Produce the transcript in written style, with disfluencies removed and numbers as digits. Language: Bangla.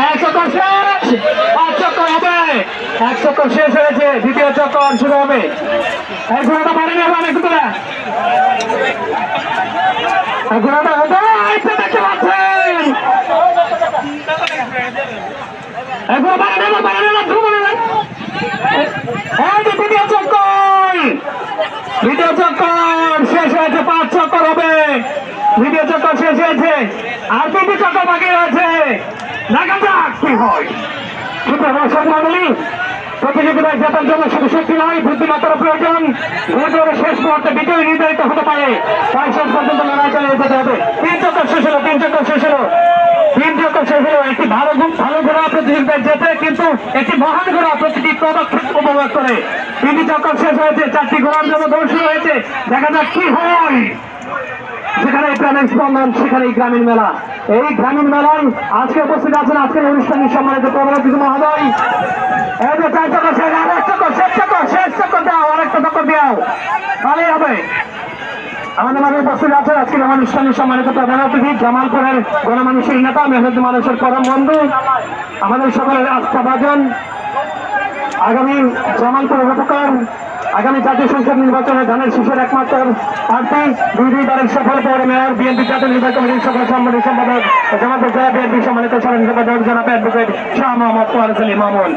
এক চক্কর শেষ, 5 চক্কর হবে, 1 চক্কর শেষ হয়েছে, দ্বিতীয় চক্কর শুরু হবে। এই ঘোড়াটা পারেনি হবে অনেক দূরে, ঘোড়াটা হবে দেখতে পাচ্ছেন, দ্বিতীয় চক্কর শেষ হয়েছে, 5 চক্কর হবে, দ্বিতীয় চক্কর শেষ হয়েছে, আর 2টি চক্কর বাকি রয়েছে। দেখা যাক কি হয়। প্রতিযোগিতায় জেতার জন্য শুধু শক্তি নয়, বুদ্ধিমত্তার প্রয়োজন। শেষ মুহূর্তে বিজয়ী নির্ধারিত হতে পারে, তাই শেষ পর্যন্ত লড়াই চালিয়ে যেতে হবে। 3 চক্কর শেষ হলো, 3 চক্কর শেষ হলো, 3 চক্কর শেষ হলো। একটি ভালো ঘোড়া প্রতিযোগিতায় জেতে, কিন্তু একটি মহান ঘোড়া প্রতিটি পদক্ষেপ উপভোগ করে। 3টি চক্কর শেষ হয়েছে, 4টি ঘোড়ার জন্য দৌড় শুরু হয়েছে। দেখা যাক কি হয়। যেখানে প্রাণের স্পন্দন, সেখানে গ্রামীণ মেলা। এই গ্রামীণ মেলায় আজকে উপস্থিত আছেন আজকের অনুষ্ঠানে সম্মানিত প্রধানমন্ত্রী মহোদয়। এই যে 4 চক্কর শেষ, আর 1 চক্কর, শেষ চক্কর দাও, আরেকটা চক্কর দাও, তাহলেই হবে। আমাদের মাঝে উপস্থিত আছেন আজকের অনুষ্ঠানে সম্মানিত প্রধান অতিথি, জামালপুরের গণমানুষের নেতা, মেহনতি মানুষের পরম বন্ধু, আমাদের সকলের আস্থাভাজন, আগামী জামালপুরের উপকার, আগামী জাতীয় সংসদ নির্বাচনে ধানের শীষের একমাত্র প্রার্থী, 2 বারের সফল পৌর মেয়র, বিএনপি জাতীয় নির্বাচন কমিটির সকল সম্মানিত সম্পাদক, জামালপুর জেলা বিএনপি সম্মানিত সাধারণ সম্পাদক জনাব অ্যাডভোকেট শাহ মোহাম্মদ ওয়ারেস আলী মামুন।